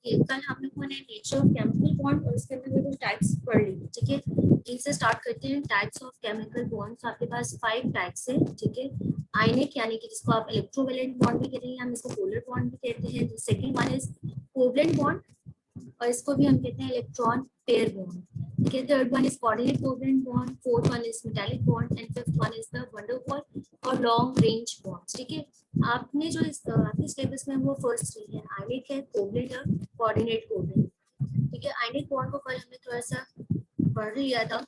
Okay, कल हम लोगों ने नेचर ऑफ केमिकल बॉन्ड और उसके अंदर कुछ टाइप्स पढ़ ली, ठीक है। इनसे स्टार्ट करते हैं टाइप्स ऑफ केमिकल बॉन्ड्स। आपके पास 5 टाइप्स है, ठीक है। आयनिक यानी कि जिसको आप इलेक्ट्रोवैलेंट बॉन्ड भी कहते हैं, हम इसको पोलर बॉन्ड भी कहते हैं। Second one is covalent bond और इसको भी हम कहते हैं इलेक्ट्रॉन पेयर बॉन्ड, ठीक है। Third one is coordinate covalent bond, fourth one is metallic bond and fifth one is the wonder bond और लॉन्ग रेंज बॉन्ड्स, ठीक है। आपने जो आपके सिलेबस में वो फर्स्ट 3 है, आयनिक है, कोवलेंट और कोऑर्डिनेट कोवलेंट, ठीक है। आयनिक बॉन्ड को कल हमने थोड़ा सा पढ़ लिया था।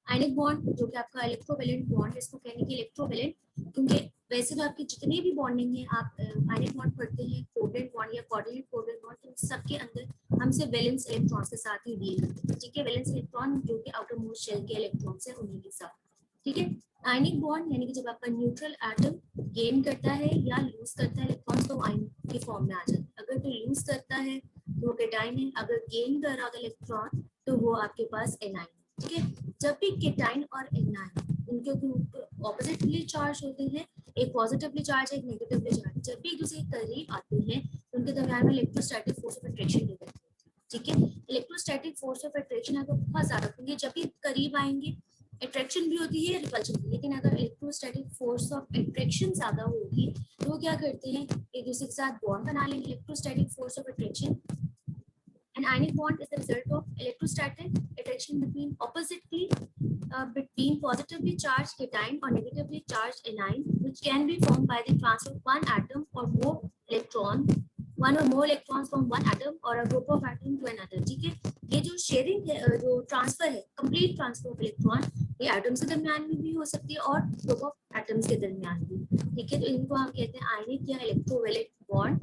आयनिक बॉन्ड जो कि आपका इलेक्ट्रोवैलेंट बॉन्ड है, इसको कहने की इलेक्ट्रोवैलेंट, क्योंकि वैसे तो आपकी जितनी भी बॉन्डिंग है, आप आयनिक बॉन्ड पढ़ते हैं, कोवलेंट बॉन्ड या कोऑर्डिनेट कोवलेंट बॉन्ड, तो सबके अंदर हमसे वैलेंस इलेक्ट्रॉन्स के साथ ही डील करते हैं, ठीक है। वैलेंस इलेक्ट्रॉन जो कि आउटर मोस्ट शेल के इलेक्ट्रॉन्स है उन्हीं के साथ, ठीक है। आयनिक बॉन्ड यानी कि जब आपका न्यूट्रल एटम गेन करता है या लूज करता है इलेक्ट्रॉन्स, तो आयन की फॉर्म में आ जाता है। अगर तो लूज करता है तो वो केटाइन है, अगर गेन कर रहा है इलेक्ट्रॉन तो वो आपके पास एनाइन, ठीक है। जब भी केटाइन और एनाइन उनके ऑपोजिटली चार्ज होते हैं, एक पॉजिटिवली चार्ज है, एक नेगेटिवली चार्ज, जब भी एक दूसरे के करीब आते हैं तो उनके दरमियान में इलेक्ट्रोस्टैटिक फोर्स ऑफ अट्रैक्शन होता है, ठीक है। इलेक्ट्रोस्टैटिक फोर्स ऑफ अट्रैक्शन अगर बहुत ज्यादा होंगे, जब भी करीब आएंगे अट्रैक्शन भी होती है, रिपल्शन भी। लेकिन अगर इलेक्ट्रोस्टैटिक फोर्स ऑफ अट्रैक्शन ज्यादा होगी तो वो क्या करते हैं, एक दूसरे के साथ बॉन्ड बना लेंगे, electrostatic force of attraction. An ionic bond is the result of electrostatic attraction between positively charged cation or negatively charged anion, which can be formed by the transfer of one or more electrons from one atom or a group of atom to another, ठीक है। ये जो sharing है, जो transfer है, complete transfer of electron, ये atoms के दरमियान में भी हो सकती है और ग्रुप ऑफ एटम्स के दरमियान भी, ठीक है। तो इनको हम कहते हैं आयनिक या इलेक्ट्रोवैलेंट बॉन्ड।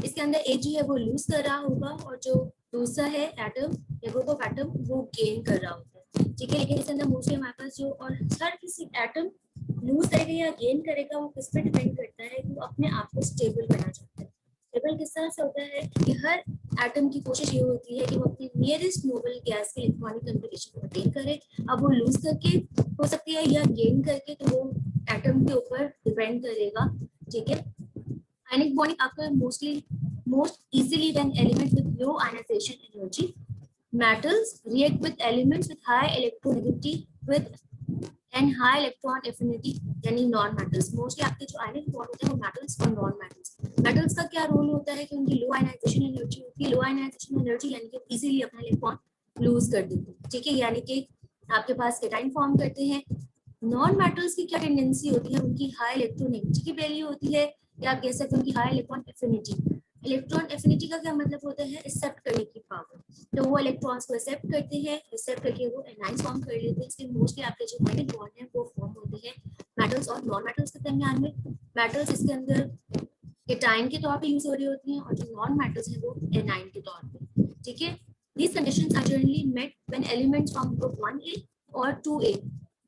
इसके अंदर एक जो है वो लूज कर रहा होगा और जो दूसरा है एटम या ग्रुप ऑफ एटम वो गेन कर रहा होता है, ठीक है। लेकिन इसके अंदर मोस्टली हमारे पास जो और हर किसी एटम लूज करेगा या गेन करेगा वो किस पे डिपेंड करता है, वो अपने आप को स्टेबल करना चाहता है। स्टेबल किस तरह से होता है कि हर एटम की कोशिश ये होती है कि वो अपनी नियरेस्ट नोबल गैस के इलेक्ट्रॉनिक कॉन्फ़िगरेशन को अटेन करे। अब वो लूज करके हो सकती है या गेन करके, तो वो एटम के ऊपर डिपेंड करेगा, ठीक है। Ionic bonding occurs most easily when elements with low ionization energy. Metals react with elements with high electronegativity with and high electron affinity, यानी नॉन मेटल्स। मोस्टली आपके जो आयनिक बॉन्ड होते हैं वो मेटल्स और नॉन मेटल्स। मेटल्स का क्या role होता है कि उनकी लो आयनाइजेशन एनर्जी होती है। लो आयनाइजेशन एनर्जी यानी कि इजीली अपना इलेक्ट्रॉन लूज कर देते हैं, ठीक है। यानी कि आपके पास केटाइन फॉर्म करते हैं। नॉन मेटल्स की क्या टेंडेंसी होती है, उनकी हाई इलेक्ट्रोनेगेटिविटी की वैल्यू होती है, या आप कह सकते हैं उनकी high electron affinity. Electron affinity का क्या मतलब होता है, एक्सेप्ट करने की पावर। तो वो इलेक्ट्रॉन्स को एक्सेप्ट करते हैं, एक्सेप्ट करके वो एनाइंस फॉर्म कर लेते हैं। इसलिए मोस्टली आपके जो आयनिक बॉन्ड है वो फॉर्म होते हैं मेटल्स और नॉन मेटल्स के दरमियान में। मेटल्स इसके अंदर केटाइन के तौर पे यूज हो रही होती हैं और जो नॉन मेटल्स हैं वो एनाइन के तौर पे, ठीक है। These conditions are generally met when elements from group 1A or 2A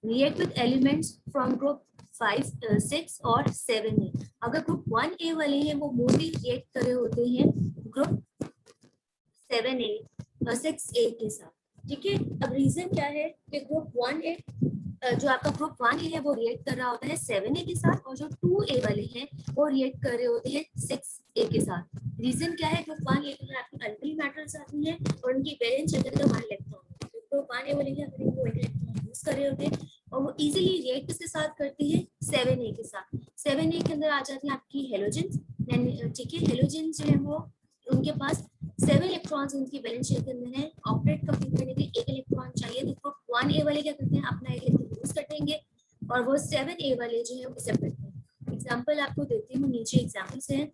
react with elements from group 5, 6 और 7A। अगर ग्रुप 1A वाले हैं वो मोस्टली रिएक्ट कर रहे होते हैं ग्रुप 7A और 6A के साथ, ठीक है। अब रीजन क्या है कि ग्रुप 1A जो आपका ग्रुप 1A है वो रिएक्ट कर रहा होता है 7A के साथ, और जो 2A वाले हैं वो रिएक्ट कर रहे होते हैं 6A के साथ। रीजन क्या है, ग्रुप 1A में आपकी अल्कली मेटल्स आती हैं और उनकी वैलेंस होता है 1 इलेक्ट्रॉन। ग्रुप 1A वाले हैं अगर वो 1 इलेक्ट्रॉन यूज कर रहे होते हैं और वो इजीली रिएक्ट किसके साथ करते हैं, 7A के साथ। 7A के अंदर आ जाती है आपकी हेलोजेंस, ठीक है। हेलोजेंस जो है वो उनके पास 7 इलेक्ट्रॉन्स उनकी वैलेंस शेल के अंदर है। ऑपरेट कंप्लीट करने के लिए 1 इलेक्ट्रॉन चाहिए, तो ग्रुप 1A वाले क्या करते हैं, अपना 1 इलेक्ट्रॉन यूज कर देंगे और वो 7A वाले जो है वो एक्सेप्ट करते हैं। एग्जांपल आपको देती हूँ, नीचे एग्जांपल्स हैं।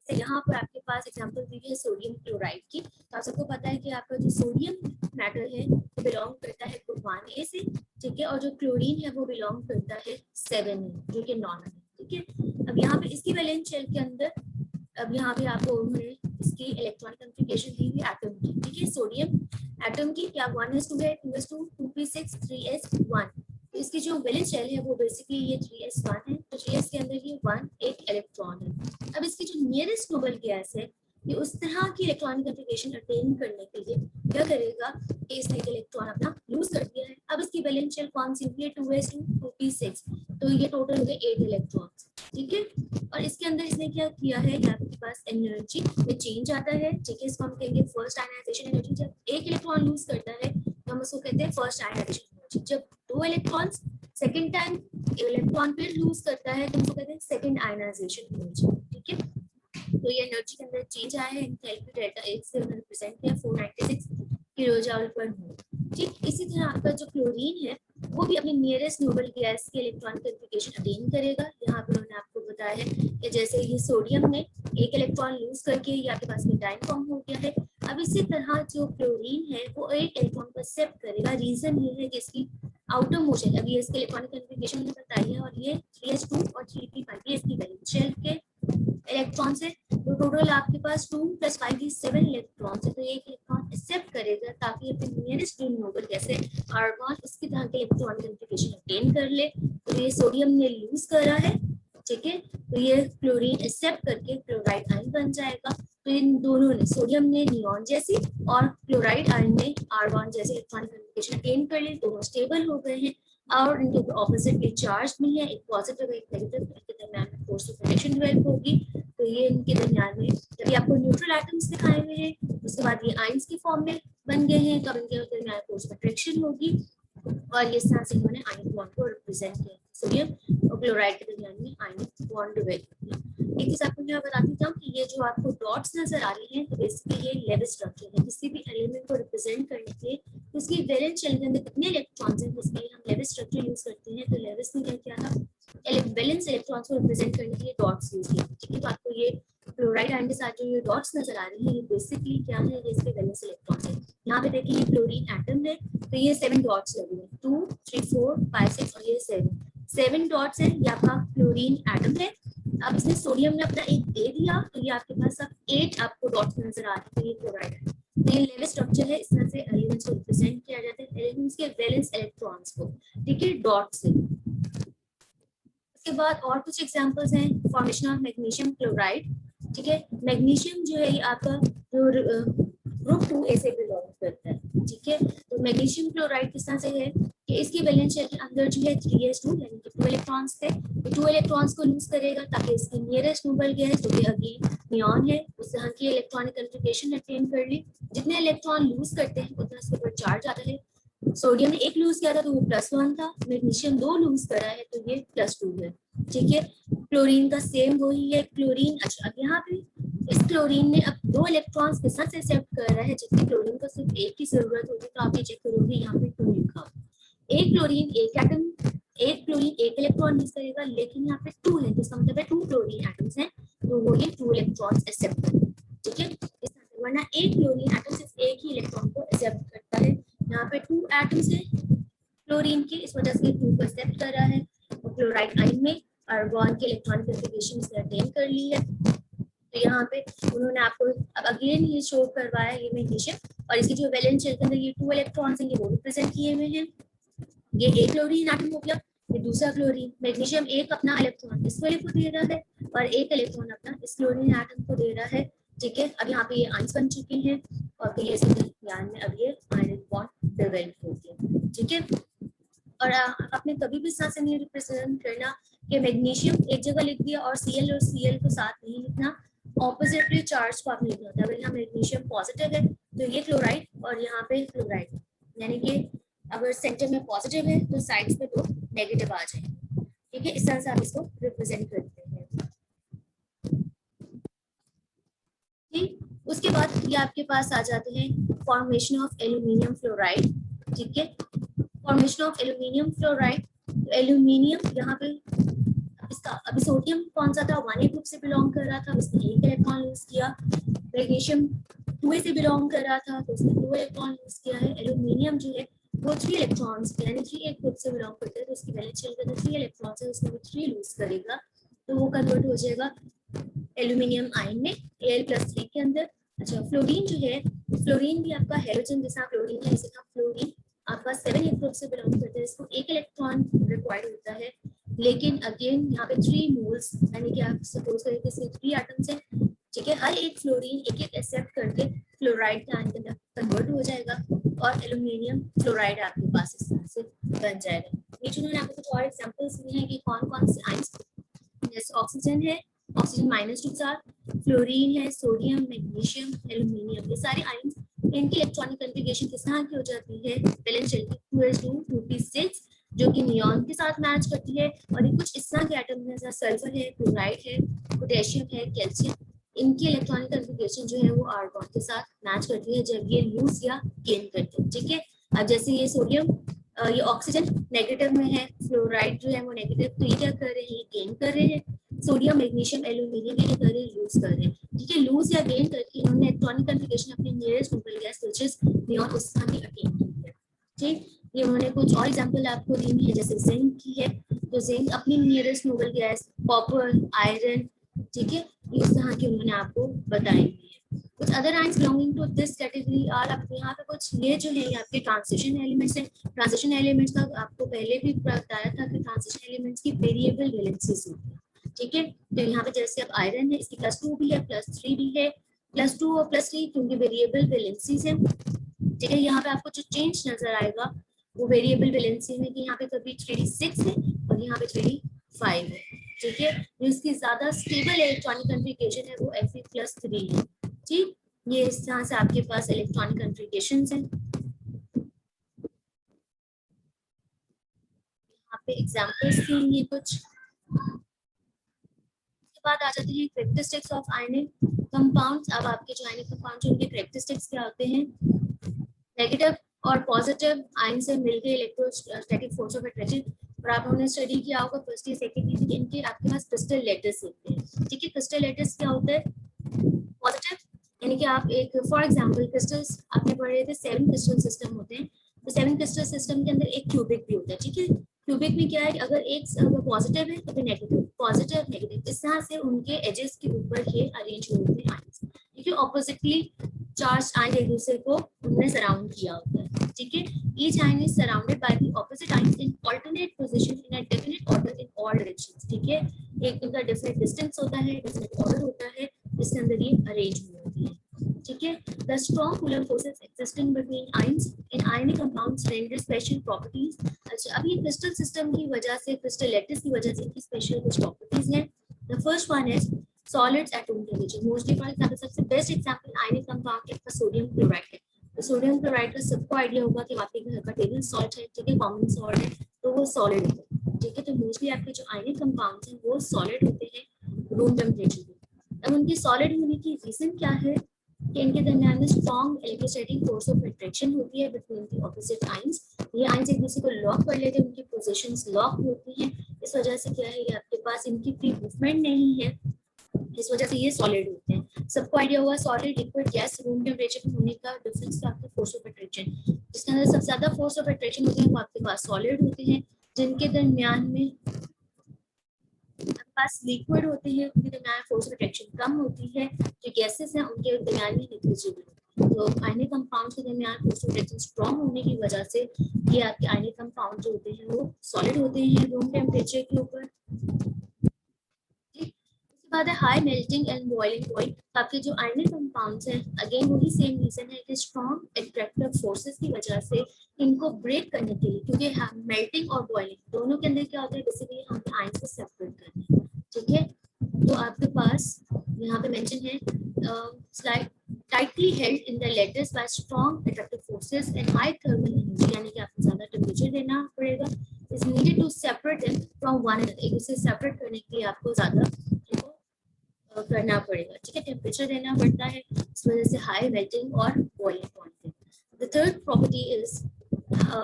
यहाँ पर आपके पास एग्जांपल दी है सोडियम क्लोराइड की। तो आप सबको पता है कि आपका जो सोडियम मेटल है वो बिलोंग करता है ग्रुप 1A से, ठीक है। और जो क्लोरीन है वो बिलोंग करता है 7A जो कि नॉन है, ठीक है। अब यहाँ पे इसकी वैलेंस शेल के अंदर, अब यहाँ पे आपको उन्होंने इसकी इलेक्ट्रॉनिक कॉन्फ़िगरेशन दी हुई एटम की, ठीक है। सोडियम एटम की क्या 1s2 है, 2s2, 2p6, 3s1। तो इसकी जो वैलेंस शेल है वो बेसिकली ये 3s1 है। तो 3s के अंदर ये 1 एक इलेक्ट्रॉन है। अब इसकी जो नियरेस्ट नोबल गैस है ये उस तरह की इलेक्ट्रॉनिक कॉन्फ़िगरेशन अटेन करने के लिए क्या करेगा, इसने एक इलेक्ट्रॉन अपना लूज कर दिया है। अब इसकी वैलेंस शेल कौन सी होगी, 2s2, 2p6, तो ये टोटल हो गए 8 इलेक्ट्रॉन्स, ठीक है। और इसके अंदर इसने क्या किया है, यहाँ आपके पास एनर्जी में चेंज आता है, ठीक है। इसको हम कहेंगे फर्स्ट आयनाइजेशन एनर्जी। जब एक इलेक्ट्रॉन लूज करता है तो हम उसको कहते हैं फर्स्ट आयनाइजेशन एनर्जी। जब दो इलेक्ट्रॉन्स सेकेंड टाइम इलेक्ट्रॉन फिर लूज करता है तो उसको कहते हैं सेकेंड आयनाइजेशन एनर्जी, ठीक है। तो ये एनर्जी के अंदर चेंज आया है, एंथैल्पी डेल्टा H से रिप्रेजेंट किया 496 किलो जूल पर मोल, ठीक। इसी तरह आपका जो क्लोरीन है वो भी अपनी नियरेस्ट नोबल गैस के इलेक्ट्रॉनिक कॉन्फ़िगरेशन अटेन करेगा। यहाँ पे उन्होंने आपको बताया है कि जैसे ये सोडियम ने एक इलेक्ट्रॉन लूज करके ये आपके पास मिथाइल फॉर्म हो गया है। अब इसी तरह जो क्लोरीन है वो एक इलेक्ट्रॉन को एक्सेप्ट करेगा। रीजन ये है कि इसकी आउटर मोशन, अभी इसके इलेक्ट्रॉनिक कॉन्फ़िगरेशन मैंने बताई है, और ये 3s2 और 3p5 ये इसकी वैलेंस शेल के इलेक्ट्रॉन है। तो टोटल आपके पास 2 + 5 ये 7 इलेक्ट्रॉन है। तो एक इलेक्ट्रॉन एक्सेप्ट करेगा ताकि अपने नियरेस्ट नोबल जैसे आर्गन इसकी तरह के इलेक्ट्रॉन कॉन्फ़िगरेशन ऑब्टेन कर ले। तो ये सोडियम ने लूज करा है, ठीक है। तो ये क्लोरीन एक्सेप्ट करके क्लोराइड आयन बन जाएगा। तो इन दोनों ने, सोडियम ने नियॉन जैसी और क्लोराइड आयन ने आर्गन जैसे इलेक्ट्रॉन कॉन्फ़िगरेशन ऑब्टेन कर ले। दोनों स्टेबल हो गए हैं और इनके ऑपोजिटली चार्ज नहीं है, एक पॉजिटिव एक नेगेटिव, इनके दरमियान में फोर्स ऑफ अट्रैक्शन डेवलप होगी। तो ये इनके दरमियान में जब ये आपको न्यूट्रल एटम्स दिखाए हुए हैं उसके बाद ये आयंस के फॉर्म में बन गए हैं, तब इनके दरमियान फोर्स ऑफ अट्रैक्शन होगी और ये तरह से इन्होंने आयन बॉन्ड को रिप्रेजेंट किया। सोडियम और क्लोराइड के दरमियान में आयन बॉन्ड डेवलप किया। एक चीज आपको यहाँ बताती हूँ कि ये जो आपको डॉट्स नजर आ रही हैं तो बेसिकली ये लेवल स्ट्रक्चर है। किसी भी एलिमेंट को रिप्रेजेंट करने के लिए उसकी वैलेंस शेल के अंदर कितने इलेक्ट्रॉन्स हैं उसके लिए हम लेवल स्ट्रक्चर यूज करते हैं। तो लेवल्स में क्या था, वैलेंस इलेक्ट्रॉन्स को रिप्रेजेंट करने के लिए डॉट्स यूज किए, ठीक है। तो आपको ये क्लोराइड आयन के साथ जो ये डॉट्स नजर आ रही हैं ये बेसिकली क्या है, ये इसके वैलेंस इलेक्ट्रॉन्स है। यहाँ पे देखिए ये क्लोरीन एटम है तो ये 7 डॉट्स लगे हैं, 2 3 4 5 6 और ये 7 डॉट्स है, ये आपका क्लोरीन एटम है। अब इसमें सोडियम ने अपना एक दे दिया तो ये आपके पास अब 8 आपको डॉट्स नजर आ रहे हैं, तो ये क्लोराइड है। तो ये लेवल स्ट्रक्चर है, इस तरह से एलिमेंट्स को रिप्रेजेंट किया जाता है, एलिमेंट्स के वैलेंस इलेक्ट्रॉन्स को, ठीक है, डॉट से। उसके बाद और कुछ एग्जांपल्स हैं, फॉर्मेशन ऑफ मैग्नीशियम क्लोराइड, ठीक है। मैग्नीशियम जो है ये आपका जो ग्रुप 2A से बिलोंग करता है, ठीक है। तो मैग्नीशियम क्लोराइड किस तरह से है कि इसकी वैलेंस शेल के अंदर जो है 3s2 यानी कि 2 इलेक्ट्रॉन्स थे, तो 2 इलेक्ट्रॉन्स को लूज करेगा ताकि इसकी नियरेस्ट नोबल गैस जो कि अगेन नियॉन है उससे हम की इलेक्ट्रॉनिक कॉन्फ़िगरेशन अटेन कर ली। जितने इलेक्ट्रॉन लूज करते हैं उतना उसके ऊपर चार्ज आता है। सोडियम ने 1 लूज किया था तो वो +1 था, मैग्नीशियम 2 लूज करा है तो ये +2 है, ठीक है। क्लोरीन का सेम वही है, क्लोरीन। अच्छा, अब यहाँ पे इस क्लोरीन ने अब 2 इलेक्ट्रॉन्स के साथ एक्सेप्ट कर रहा है, जबकि क्लोरीन को सिर्फ एक की जरूरत होगी। तो आप ये चेक करोगे यहाँ पे 2 लिखा, एक क्लोरीन एक एटम, एक क्लोरीन एक इलेक्ट्रॉन यूज करेगा, लेकिन यहाँ पे 2 है तो इसका मतलब है 2 क्लोरीन एटम्स हैं तो वो ये 2 इलेक्ट्रॉन्स एक्सेप्ट करेंगे, ठीक है। वरना एक क्लोरीन एटम सिर्फ एक ही इलेक्ट्रॉन को एक्सेप्ट करता है। यहाँ पे 2 एटम्स है क्लोरीन के, इस वजह से 2 को एक्सेप्ट कर रहा है और क्लोराइड आयन में आर्गन के इलेक्ट्रॉनिक कॉन्फ़िगरेशन से अटेन कर ली है। तो यहाँ पे उन्होंने आपको अब अगेन ये शो करवाया ये मैग्नीशियम और इसकी जो वैलेंस शेल के अंदर ये 2 इलेक्ट्रॉन्स हैं ये वो रिप्रेजेंट किए हुए हैं। ये एक क्लोरीन एटम हो गया, ये दूसरा क्लोरीन, मैग्नीशियम एक अपना इलेक्ट्रॉन इस वाले को दे रहा है और एक इलेक्ट्रॉन अपना इस क्लोरीन एटम को दे रहा है, ठीक है। अब यहाँ पे ये आयंस बन चुके हैं और फिर ये दरमियान में अब ये आयन बॉन्ड डेवलप हो गया, ठीक है। और आपने कभी भी इस तरह से नहीं रिप्रेजेंट करना कि मैग्नीशियम एक जगह लिख दिया और Cl और Cl को साथ नहीं लिखना, ऑपोजिटली चार्ज को आपने लिखना था। अगर यहाँ मैग्नीशियम पॉजिटिव है तो ये क्लोराइड और यहाँ पे क्लोराइड, यानी कि अगर सेंटर में पॉजिटिव है तो साइड्स पे 2 नेगेटिव आ जाएंगे, ठीक है। इस तरह से आप इसको रिप्रेजेंट करते हैं, ठीक। उसके बाद ये आपके पास आ जाते हैं फॉर्मेशन ऑफ एल्यूमिनियम फ्लोराइड, ठीक है। Formation of aluminium fluoride, aluminium यहाँ पे इसका अभी सोडियम कौन सा था, 1A ग्रुप से बिलोंग कर रहा था, उसने 1 इलेक्ट्रॉन यूज किया। मैग्नीशियम 2A से बिलोंग कर रहा था तो उसने 2 इलेक्ट्रॉन यूज किया है। एल्यूमिनियम जो है वो 3 इलेक्ट्रॉन्स यानी 3A ग्रुप से बिलोंग करते हैं तो उसकी वैलेंस शेल के अंदर 3 इलेक्ट्रॉन्स है, उसमें वो 3 लूज करेगा तो वो कन्वर्ट हो जाएगा एल्यूमिनियम आयन में Al+3 के अंदर। अच्छा, फ्लोरीन जो है, फ्लोरीन भी आपका हाइड्रोजन जैसा फ्लोरीन है, इसी तरह फ्लोरीन आपका 7A ग्रुप से बिलोंग करता है, इसको 1 इलेक्ट्रॉन रिक्वायर्ड होता है, लेकिन अगेन यहाँ पे 3 मोल्स यानी कि आप सपोज करें कि इसमें 3 एटम्स हैं, ठीक है। हर एक फ्लोरीन एक एक एक्सेप्ट करके फ्लोराइड के आयन के अंदर कन्वर्ट हो जाएगा और एल्यूमिनियम फ्लोराइड आपके पास इस तरह से बन जाएगा। नीचे उन्होंने आपको कुछ और एग्जांपल्स दिए हैं कि कौन कौन से आयंस, जैसे ऑक्सीजन है, ऑक्सीजन -2 के साथ, फ्लोरीन है, सोडियम, मैग्नीशियम, एल्यूमिनियम, ये सारे आयंस, इनकी इलेक्ट्रॉनिक कॉन्फ़िगरेशन किस तरह की हो जाती है, वैलेंस शेल की 2s2 2p6 जो कि नियॉन के साथ मैच करती है, और ये कुछ इस तरह के एटम है, जैसे सल्फर है, क्लोराइड है, पोटेशियम है, कैल्शियम, इनकी इलेक्ट्रॉनिक कॉन्फ़िगरेशन जो है वो आर्गन के साथ मैच करती है जब ये लूज या गेन करते हैं, ठीक है। अब जैसे ये सोडियम, ये ऑक्सीजन नेगेटिव में है, फ्लोराइड जो है वो नेगेटिव, तो ये क्या कर रहे हैं, ये गेन कर रहे हैं, सोडियम, मैग्नीशियम, एल्यूमिनियम ये कर रहे हैं, लूज कर रहे हैं, ठीक है। लूज या गेन करके इन्होंने इलेक्ट्रॉनिक कॉन्फ़िगरेशन अपने nearest noble gas which is neon उस स्थान की अटेन की है, ठीक। ये उन्होंने कुछ और एग्जांपल आपको दी है, जैसे जिंक की है, तो जिंक अपनी nearest noble gas, copper, iron, ठीक है, इस तरह की उन्होंने आपको बताई हुई है। कुछ other ions belonging to this category are, आपको यहाँ पे कुछ ये जो है ये आपके ट्रांजिशन एलिमेंट्स हैं। ट्रांजिशन एलिमेंट्स का आपको पहले भी बताया था कि ट्रांजिशन एलिमेंट्स की वेरिएबल वैलेंसीज होती है, ठीक है। तो यहाँ पे जैसे अब आयरन है, इसकी +2 भी है, +3 भी है, +2 और +3 क्योंकि वेरिएबल वैलेंसीज है, ठीक है। यहाँ पे आपको जो चेंज नजर आएगा वो वेरिएबल वैलेंसी में कि यहाँ पे कभी 3d6 है और यहाँ पे 3d5 है, ठीक है। जो इसकी ज्यादा स्टेबल इलेक्ट्रॉनिक कॉन्फ़िगरेशन है वो Fe+3 है, ठीक। ये इस तरह से आपके पास इलेक्ट्रॉनिक कॉन्फ़िगरेशंस हैं। यहाँ पे एग्जांपल्स के लिए कुछ, इसके बाद आ जाते हैं कैरेक्टरिस्टिक्स ऑफ आयनिक कंपाउंड्स। अब आपके जो आयनिक कंपाउंड्स उनके कैरेक्टरिस्टिक्स क्या होते हैं, नेगेटिव और पॉजिटिव आयन से मिलकर इलेक्ट्रोस्टैटिक फोर्स ऑफ अट्रैक्शन, और आपने स्टडी किया होगा फर्स्ट ईयर सेकंड ईयर में, इनके आपके पास क्रिस्टल लेटर्स होते हैं, ठीक है। क्रिस्टल लेटर्स क्या होता है, पॉजिटिव, यानी कि आप एक फॉर एग्जांपल क्रिस्टल्स आपने पढ़े थे 7 क्रिस्टल सिस्टम होते हैं, तो 7 क्रिस्टल सिस्टम के अंदर एक क्यूबिक भी होता है, ठीक है। क्यूबिक में क्या है, अगर एक पॉजिटिव है तो फिर नेगेटिव, पॉजिटिव नेगेटिव, इस तरह से उनके एजेस के ऊपर ये अरेंज होते हैं आयंस, ठीक है। ऑपोजिटली चार्ज आयन एक दूसरे को उन्होंने सराउंड किया होता है, ठीक है। Each ion is surrounded by the opposite ions in alternate position in a definite order in all directions, ठीक है। एक इनका डिफरेंट डिस्टेंस होता है, डिफरेंट ऑर्डर होता है, इसके अंदर ये अरेंज हुई होती है, ठीक है। The strong polar forces existing between ions in ionic compounds render special properties. अच्छा, अब ये क्रिस्टल सिस्टम की वजह से, क्रिस्टल लैटिस की वजह से इनकी स्पेशल कुछ प्रॉपर्टीज हैं। The first one is solids at room temperature. Mostly for example सबसे बेस्ट एग्जांपल आयनिक कंपाउंड का सोडियम क्लोराइड है। तो सोडियम क्लोराइड का सबको आइडिया होगा कि आपके घर का टेबल सॉल्ट है, ठीक है, कॉमन सॉल्ट है, तो वो सॉलिड है, ठीक है। तो मोस्टली आपके जो आयनिक कंपाउंड्स हैं वो सॉलिड होते हैं रूम टेम्परेचर पे। अब उनकी सॉलिड होने की रीजन क्या है कि इनके दरमियान में strong electrostatic force of attraction होती है बिटवीन द ऑपोजिट आयंस। ये आयंस एक दूसरे को लॉक कर लेते हैं, उनकी पोजीशंस लॉक होती हैं, इस वजह से क्या है, ये आपके पास इनकी फ्री मूवमेंट नहीं है, इस वजह से ये सॉलिड होते हैं। सबको आइडिया हुआ solid liquid gas room temperature में होने का डिफरेंस का आपका फोर्स ऑफ अट्रैक्शन, जिसके अंदर सबसे ज्यादा फोर्स ऑफ अट्रैक्शन होते हैं वो आपके पास सॉलिड होते हैं, जिनके दरमियान में पास लिक्विड होते हैं उनके दरमियान फोर्स ऑफ अट्रैक्शन कम होती है, जो गैसेस हैं उनके दरमियान में नेग्लिजिबल होती है। तो आयनिक कंपाउंड्स के दरमियान फोर्स ऑफ अट्रैक्शन स्ट्रांग होने की वजह से ये आपके आयनिक कंपाउंड जो होते हैं वो सॉलिड होते हैं रूम टेम्परेचर के ऊपर। उसके बाद है high melting and boiling point. आपके जो आयनिक कंपाउंड्स हैं अगेन वही सेम रीजन है कि स्ट्रॉन्ग एट्रैक्टिव फोर्सेस की वजह से इनको ब्रेक करने के लिए, क्योंकि मेल्टिंग और बॉइलिंग दोनों के अंदर क्या होता है, बेसिकली हमें आयंस को सेपरेट करना है, ठीक है। तो आपके पास यहाँ पे मेंशन है slide tightly held in the lattice by strong attractive forces and high thermal energy, यानी कि आपको ज्यादा टेम्परेचर देना पड़ेगा, is needed to separate them from one another। एक दूसरे से सेपरेट करने के लिए आपको ज्यादा करना पड़ेगा, ठीक है, टेम्परेचर देना पड़ता है, इस वजह से हाई मेल्टिंग और बॉइलिंग पॉइंट है। The third property is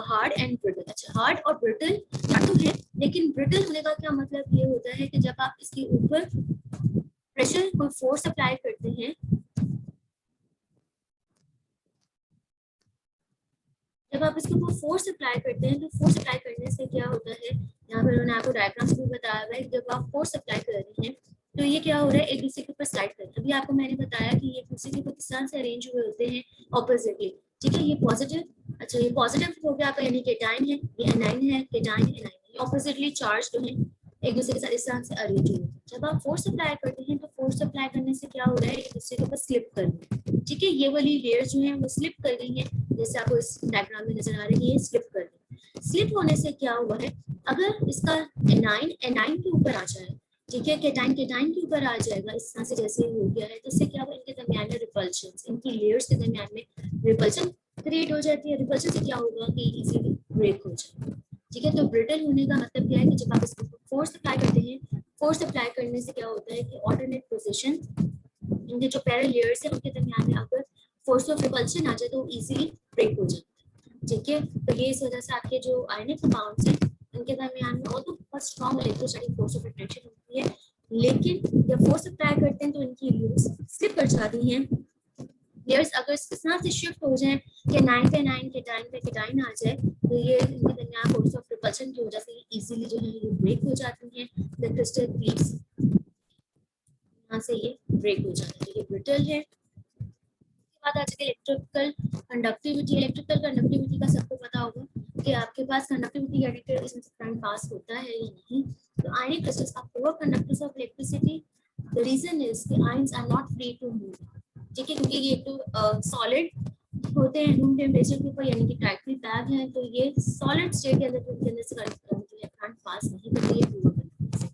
hard and brittle. अच्छा, हार्ड और ब्रिटल या तो है, लेकिन ब्रिटल होने का क्या मतलब ये होता है कि जब आप इसके ऊपर प्रेशर कोई फोर्स अप्लाई करते हैं, जब आप इसके ऊपर फोर्स अप्लाई करते हैं तो फोर्स अप्लाई करने से क्या होता है, यहाँ पर उन्होंने आपको डायग्राम्स भी बताया हुआ है, जब आप फोर्स अप्लाई कर रहे हैं तो ये क्या हो रहा है, एक दूसरे के ऊपर स्लाइड कर रहे हैं। अभी आपको मैंने बताया कि ये एक दूसरे के ऊपर किस तरह से अरेंज हुए होते हैं ऑपोजिटली, ठीक है। ये पॉजिटिव, अच्छा ये पॉजिटिव हो गया आपका, यानी केटाइन है, ये एनाइन है, केटाइन एनाइन, ये ऑपोजिटली चार्ज जो है एक दूसरे के साथ इस तरह से अरेंज हुए। जब आप फोर्स अप्लाई करते हैं तो फोर्स अप्लाई करने से क्या हो रहा है, एक दूसरे के ऊपर स्लिप कर रहे हैं, ठीक है। ये वाली लेयर जो है वो स्लिप कर गई है, जैसे आपको इस डायग्राम में नजर आ रही है, ये स्लिप कर रही है। स्लिप होने से क्या हुआ है, अगर इसका एनाइन के ऊपर आ जाए ठीक है, केटाइन केटाइन के ऊपर आ जाएगा इस तरह से, जैसे हो गया है, तो इससे क्या होगा, इनके दरमियान में रिपल्शन, इनकी लेयर्स के दरमियान में रिपल्शन क्रिएट हो जाती है। रिपल्शन से क्या होगा कि इजीली ब्रेक हो जाएगा। ठीक है, तो ब्रिटल होने का मतलब क्या है कि जब आप इसको फोर्स अप्लाई करते हैं, फोर्स अप्लाई करने से क्या होता है कि ऑल्टरनेट पोजीशन, इनके जो पैरल लेयर्स है उनके दरमियान में अगर फोर्स ऑफ रिपल्शन आ जाए तो इजीली ब्रेक हो जाता है। ठीक है, तो ये इस वजह से आपके जो आयनिक कंपाउंड्स हैं उनके दरमियान में और तो बहुत strong electrostatic force of attraction होती है, लेकिन जब फोर्स अप्लाई करते हैं तो इनकी लेयर्स स्लिप कर जाती हैं। लेयर्स अगर इस तरह से शिफ्ट हो जाए कि 9 पे 9 केटाइन पे केटाइन आ जाए, तो ये इनके दरमियान फोर्स ऑफ रिपल्शन की वजह से इजीली जो है ये ब्रेक हो जाती हैं। द क्रिस्टल क्लीव्स, यहाँ से ये ब्रेक हो जाता है, ये ब्रिटल है। बात आ जाती है इलेक्ट्रिकल कंडक्टिविटी। इलेक्ट्रिकल कंडक्टिविटी का सबको पता होगा कि आपके पास कंडक्टिविटी एडिटर इसमें करंट पास होता है या नहीं। तो ionic crystals are poor conductors of electricity. The reason is the ions are not free to move. ठीक है, क्योंकि ये तो सॉलिड होते हैं रूम टेम्परेचर के ऊपर, यानी कि टाइटली पैक है, तो ये सॉलिड स्टेट के अंदर से करंट पास नहीं करते, ये पूरा बनता है।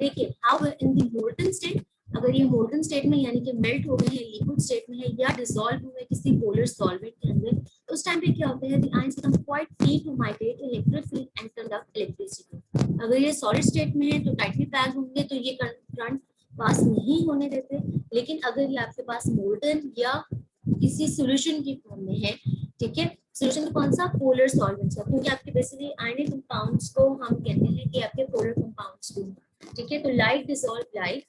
लेकिन how in the molten state, अगर ये मोल्टन स्टेट में यानी कि मेल्ट हो गए हैं, लिक्विड स्टेट में है या डिसॉल्व हुए किसी पोलर सॉल्वेंट के अंदर, तो उस टाइम पे क्या होता है, the ions become quite free to migrate electric field and conduct electricity. अगर ये सॉलिड स्टेट में है तो टाइटली पैक होंगे, तो ये करंट पास नहीं होने देते। लेकिन अगर ये आपके पास मोल्टन या किसी सॉल्यूशन की फॉर्म में है, ठीक है, सॉल्यूशन कौन सा, पोलर सॉल्वेंट्स का, क्योंकि आपके बेसिकली आयनिक कंपाउंड्स को हम कहते हैं कि आपके पोलर कंपाउंड्स को। ठीक है, तो लाइक डिसॉल्व लाइक,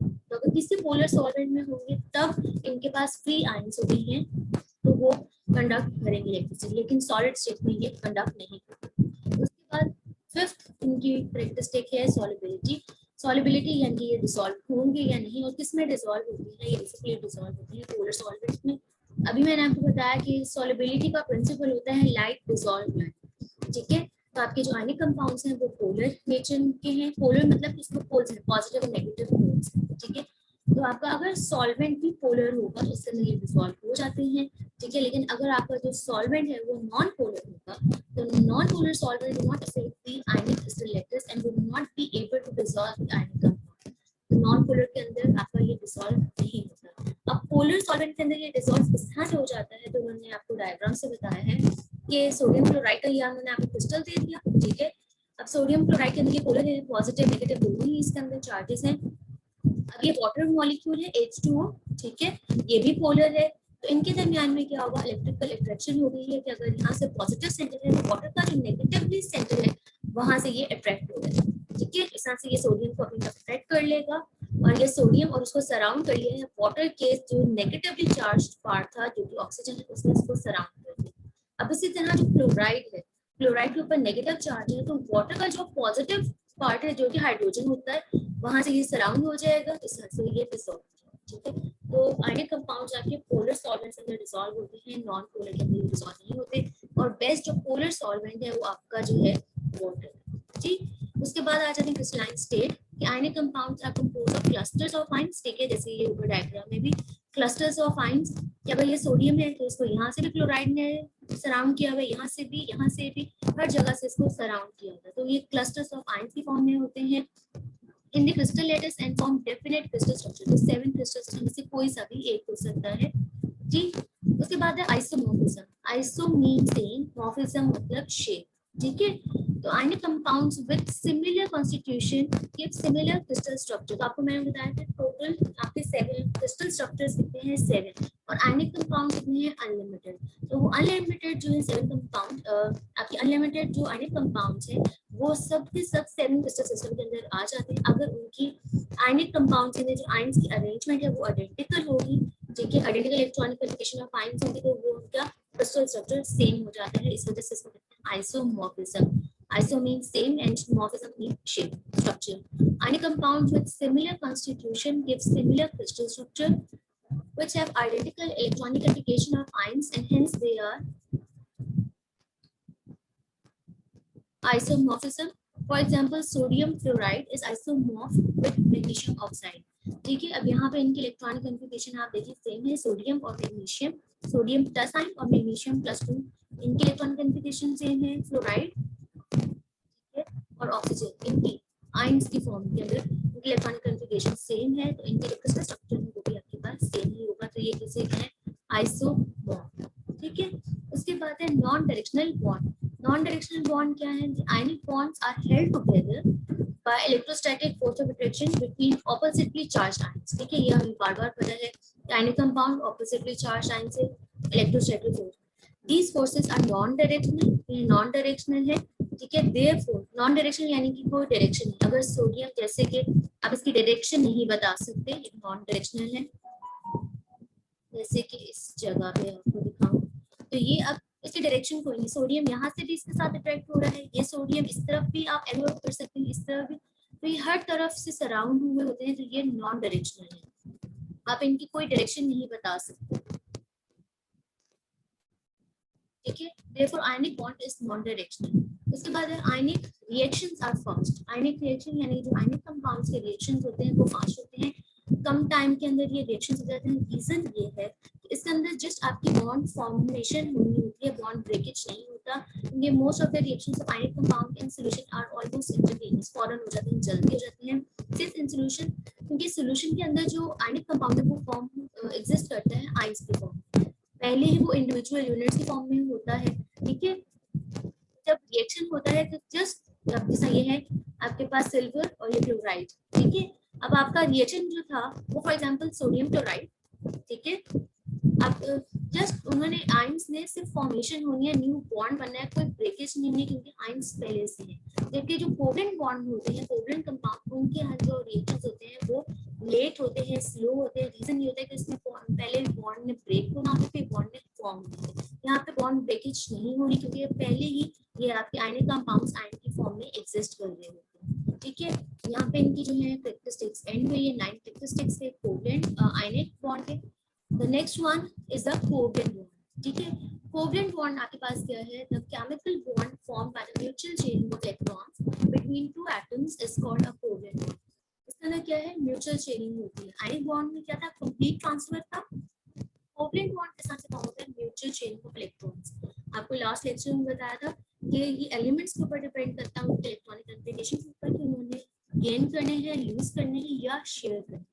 तो अगर किसी पोलर सॉल्वेंट में होंगे तब इनके पास फ्री आयंस होते हैं, तो वो कंडक्ट करेंगे इलेक्ट्रिसिटी, लेकिन सॉलिड स्टेट में ये कंडक्ट नहीं करते। उसके बाद फिफ्थ इनकी कैरेक्टरिस्टिक है सॉलिबिलिटी। सॉलिबिलिटी यानी ये डिसॉल्व होंगे या नहीं, और किस में डिसॉल्व होती है, ये बेसिकली डिसॉल्व होती है पोलर सॉल्वेंट्स में। अभी मैंने आपको बताया कि सॉलिबिलिटी का प्रिंसिपल होता है लाइट डिसॉल्व लाइट। ठीक है, तो आपके जो आयनिक कंपाउंड्स हैं वो पोलर नेचर के हैं। पोलर मतलब इसमें पोल्स हैं, पॉजिटिव और नेगेटिव पोल्स। ठीक है, तो आपका अगर सॉल्वेंट भी पोलर होगा तो उससे ये डिसॉल्व हो जाते हैं। ठीक है, लेकिन अगर आपका जो सॉल्वेंट है वो नॉन पोलर होगा, तो non polar solvent will not affect the ionic crystal lattice and will not be able to dissolve the ionic compound. तो नॉन पोलर के अंदर आपका ये डिसॉल्व नहीं होता। अब पोलर सॉल्वेंट के अंदर ये डिसॉल्व किस तरह से हो जाता है, तो उन्होंने आपको डायग्राम से बताया है कि सोडियम क्लोराइड का यहाँ उन्होंने आपको क्रिस्टल दे दिया। ठीक है, अब सोडियम क्लोराइड के अंदर ये पोलर है, पॉजिटिव नेगेटिव दोनों ही इसके अंदर चार्जेस हैं। अब ये वाटर मॉलिक्यूल है H2O, ठीक है, ये भी पोलर है, तो इनके दरमियान में क्या होगा, इलेक्ट्रिकल अट्रैक्शन हो गई है कि अगर यहाँ से पॉजिटिव सेंटर है तो वाटर का जो नेगेटिवली सेंटर है वहां से ये अट्रैक्ट हो गया। ठीक है, इस तरह से ये सोडियम को अपनी तरफ अट्रैक्ट कर लेगा, और ये सोडियम और उसको सराउंड कर लिया है। वाटर के जो नेगेटिवली चार्ज्ड पार्ट था जो कि ऑक्सीजन है, उसने इसको सराउंड कर लिया। अब इसी तरह जो क्लोराइड है, क्लोराइड के ऊपर नेगेटिव चार्ज है, तो वाटर का जो पॉजिटिव पार्ट है जो कि हाइड्रोजन होता है, वहां से ये सराउंड हो जाएगा, इस तरह से ये डिसॉल्व। ठीक है, तो आयनिक कंपाउंड्स आपके पोलर सॉल्वेंट्स के अंदर डिसॉल्व होते हैं, नॉन पोलर के अंदर डिसॉल्व नहीं होते। और बेस्ट जो पोलर सॉल्वेंट है वो आपका जो है वाटर। ठीक, उसके बाद आ जाते हैं crystalline state. Ionic compounds are composed of clusters of ions. ठीक है, जैसे ये ऊपर डायग्राम में भी क्लस्टर्स ऑफ आयंस, कि अगर ये सोडियम है तो इसको यहाँ से भी क्लोराइड ने सराउंड किया हुआ है, यहाँ से भी, हर जगह से इसको सराउंड किया हुआ है, तो ये क्लस्टर्स ऑफ आयंस की फॉर्म में होते हैं। In the crystal lattice and form definite crystal structure, तो 7 क्रिस्टल में से कोई सा भी एक हो सकता है। ठीक, उसके बाद है isomorphism. Iso mean same, morphism मतलब शेप। ठीक है, तो ionic compounds with similar constitution give similar crystal structure. तो आपको मैंने बताया था टोटल आपके 7 क्रिस्टल स्ट्रक्चर्स कितने हैं, 7, और आयनिक कंपाउंड कितने हैं, अनलिमिटेड। तो वो अनलिमिटेड जो है 7 कंपाउंड, आपके अनलिमिटेड जो आयनिक कंपाउंड्स हैं वो सब के सब 7 क्रिस्टल सिस्टम के अंदर आ जाते हैं, अगर उनकी आयनिक कंपाउंड्स में जो आयंस की अरेंजमेंट है वो आइडेंटिकल होगी। ठीक है, identical electronic configuration of ions होगी, तो वो उनका क्रिस्टल स्ट्रक्चर सेम हो जाता है। इस वजह से इसको कहते हैं isomorphism. Iso means same and morphism means shape, structure. Ionic compounds with similar constitution give similar crystal structure, which have identical electronic configuration of ions, and hence they are isomorphism. For example, sodium fluoride is isomorph with magnesium oxide. ठीक है, अब यहाँ पे इनकी electronic configuration आप देखिए same है, sodium और मैग्नीशियम, सोडियम प्लस आयन और मैग्नीशियम +2, इनकी इलेक्ट्रॉनिक कन्फिगरेशन सेम है, फ्लोराइड और ऑक्सीजन इनकी आयंस की फॉर्म के अंदर इलेक्ट्रॉनिक कॉन्फ़िगरेशन सेम है तो इनके जो स्ट्रक्चर है वो भी आपके पास सेम ही होगा, तो ये किसे है आइसो बॉन्ड। ठीक है, उसके बाद है non directional bond. Non directional bond क्या है? Ionic bonds are held together by electrostatic force of attraction between oppositely charged ions. ठीक है, ये हमें बार-बार पता है, ionic compound oppositely charged ion से electrostatic force, these forces are non directional, ये नॉन डायरेक्शनल है। ठीक है, therefore नॉन डायरेक्शनल यानी कि कोई डायरेक्शन नहीं, अगर सोडियम जैसे कि आप इसकी डायरेक्शन नहीं बता सकते, ये नॉन डायरेक्शनल है। जैसे कि इस जगह पे आपको दिखाऊं तो ये अब इसकी डायरेक्शन कोई नहीं, सोडियम यहाँ से भी इसके साथ अट्रैक्ट हो रहा है, ये सोडियम इस तरफ भी आप एलोट कर सकते हैं, इस तरफ भी, तो ये हर तरफ से सराउंड हुए होते हैं, तो ये नॉन डायरेक्शनल है, आप इनकी कोई डायरेक्शन नहीं बता सकते। ठीक है, therefore ionic bond is non directional। उसके बाद है ionic reactions are fast. Ionic reaction यानी जो आयनिक कंपाउंड्स के रिएक्शंस होते हैं वो फास्ट होते हैं, कम टाइम के अंदर ये रिएक्शंस हो जाते हैं। रीजन ये है कि इसके अंदर जस्ट आपकी बॉन्ड फॉर्मेशन होनी होती है, बॉन्ड ब्रेकेज नहीं होता। ये most of the reactions of ionic compound in solution are almost instantaneous, फौरन हो जाते हैं, जल्दी हो जाते हैं। सिर्फ इन सॉल्यूशन, क्योंकि सॉल्यूशन के अंदर जो आयनिक कंपाउंड है वो फॉर्म एग्जिस्ट करता है आइंस के फॉर्म, पहले ही वो इंडिविजुअल यूनिट्स की फॉर्म में होता है। ठीक है, जब रिएक्शन होता है तो जस्ट अब जैसा ये है आपके पास सिल्वर और ये क्लोराइड। ठीक है, अब आपका रिएक्शन जो था वो फॉर एग्जांपल सोडियम क्लोराइड। ठीक है, अब जस्ट उन्होंने आयंस ने सिर्फ फॉर्मेशन होनी है, न्यू बॉन्ड बनना है, कोई ब्रेकेज नहीं है क्योंकि आयंस पहले से है। जबकि जो कोवलेंट बॉन्ड होते हैं, कोवलेंट कंपाउंड, उनके यहाँ जो रिएक्शंस होते हैं वो लेट होते हैं, स्लो होते हैं। रीजन ये होता है कि इसमें पहले बॉन्ड ने ब्रेक होना होता है, फिर बॉन्ड ने फॉर्म होना है। यहाँ पे बॉन्ड ब्रेकेज नहीं हो रही क्योंकि पहले ही ये आपके आयनिक कंपाउंड्स आयन की फॉर्म में एग्जिस्ट कर रहे होते हैं। ठीक है, यहाँ पे इनकी जो है कैरेक्टरिस्टिक्स एंड हुई है, 9 कैरेक्टरिस्टिक्स है कोवलेंट आयनिक बॉन्ड के। The next one is the covalent bond. ठीक है, covalent bond आपके पास क्या है? The chemical bond formed by the mutual chain of electrons between two atoms is called a covalent bond. इसका अंदर क्या है? म्यूचुअल चेनिंग होती है। आयनिक बॉन्ड में क्या था? कंप्लीट ट्रांसफर था। कोवलेंट बॉन्ड के साथ क्या होता है? Mutual चेनिंग of electrons. आपको लास्ट लेक्चर में बताया था कि ये एलिमेंट्स के ऊपर डिपेंड करता है, उनके इलेक्ट्रॉनिक कॉन्फ़िगरेशन के ऊपर, कि उन्होंने गेन करने हैं, लूज करने हैं या शेयर करने।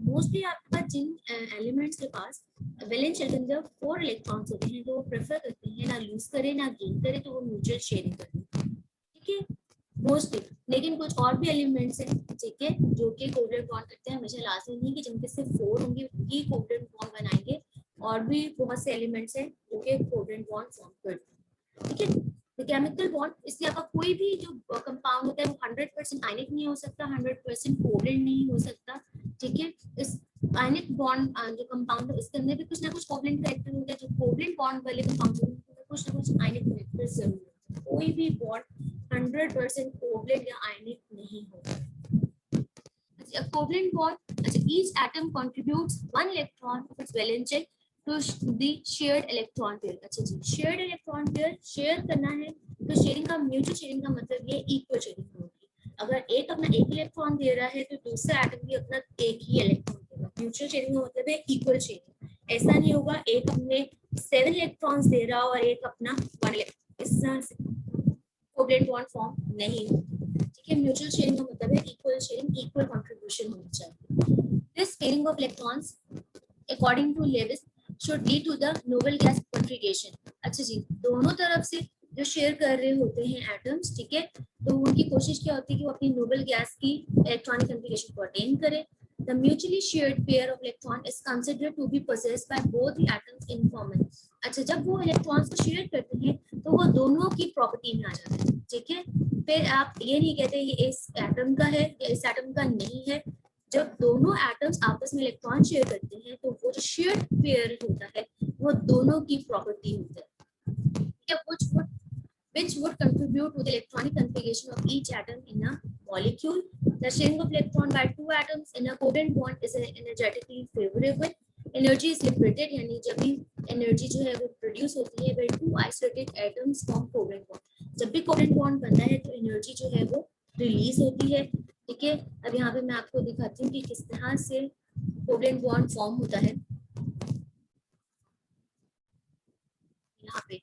मोस्टली आपके पास जिन एलिमेंट्स के पास वैलेंस शेल के अंदर 4 इलेक्ट्रॉन्स होते हैं तो वो प्रेफर करते हैं ना लूज करे ना गेन करे, तो वो म्यूचुअल शेयरिंग करते हैं। ठीक है, मोस्टली। लेकिन कुछ और भी एलिमेंट्स हैं, ठीक है, जो कि कोवलेंट बॉन्ड करते हैं। हमेशा लाजमी नहीं कि जिनके सिर्फ 4 होंगे ही कोवलेंट बॉन्ड बनाएंगे, और भी बहुत से एलिमेंट्स हैं जो कि कोवलेंट बॉन्ड फॉर्म करते हैं। ठीक है, तो केमिकल बॉन्ड, इसलिए आपका कोई भी जो कंपाउंड होता है वो 100% आयनिक नहीं हो सकता, 100% कोवलेंट नहीं हो सकता। ठीक है, इस आयनिक बॉन्ड जो कंपाउंड है उसके अंदर भी कुछ ना कुछ कोवलेंट कैरेक्टर होता है। जो कोवलेंट बॉन्ड वाले कंपाउंड होते हैं कुछ ना कुछ आयनिक कैरेक्टर जरूर होता है। कोई भी बॉन्ड 100% कोवलेंट या आयनिक नहीं होता। अच्छा, कोवलेंट बॉन्ड, अच्छा, each atom contributes 1 electron of its valence shell to the shared electron pair. अच्छा जी, शेयर्ड इलेक्ट्रॉन पेयर शेयर करना है तो शेयरिंग का, म्यूचुअल शेयरिंग का मतलब ये इक्वल शेयरिंग होगी। अगर एक अपना एक इलेक्ट्रॉन दे रहा है तो दूसरा एटम भी अपना एक ही इलेक्ट्रॉन देगा। म्यूचुअल शेयरिंग का मतलब है इक्वल शेयरिंग। ऐसा नहीं होगा एक अपने 7 इलेक्ट्रॉन्स दे रहा और एक अपना 1 इलेक्ट्रॉन, इस तरह से कोवलेंट बॉन्ड फॉर्म नहीं होगा। ठीक है, म्यूचुअल शेयरिंग का मतलब है इक्वल शेयरिंग, इक्वल कंट्रीब्यूशन होनी चाहिए। This pairing of electrons according to Lewis should lead to the noble gas configuration। अच्छा जी, दोनों तरफ से जो शेयर कर रहे होते हैं एटम्स, ठीक है, तो उनकी कोशिश क्या होती है कि वो अपनी नोबल गैस की इलेक्ट्रॉनिक कॉन्फ़िगरेशन को अटेन करें। The mutually shared pair of electron is considered to be possessed by both the atoms in common। अच्छा, जब वो इलेक्ट्रॉन्स को शेयर करते हैं तो वो दोनों की प्रॉपर्टी में आ जाता है। ठीक है, फिर आप ये नहीं कहते ये इस एटम का है या इस एटम का नहीं है। जब दोनों एटम्स आपस में इलेक्ट्रॉन शेयर करते हैं तो वो जो शेयर्ड पेयर होता है वो दोनों की प्रॉपर्टी होता है, which would contribute to the electronic configuration of each atom in a molecule। The sharing of electron by 2 atoms in a covalent bond is energetically favorable। Energy is liberated, यानी जब भी एनर्जी जो है वो produce होती है when 2 isolated atoms form covalent bond। जब भी कोवलेंट बॉन्ड बनता है तो एनर्जी जो है वो रिलीज होती है। ठीक है, अब यहाँ पे मैं आपको दिखाती हूँ कि किस तरह से कोवलेंट बॉन्ड फॉर्म होता है। यहाँ पे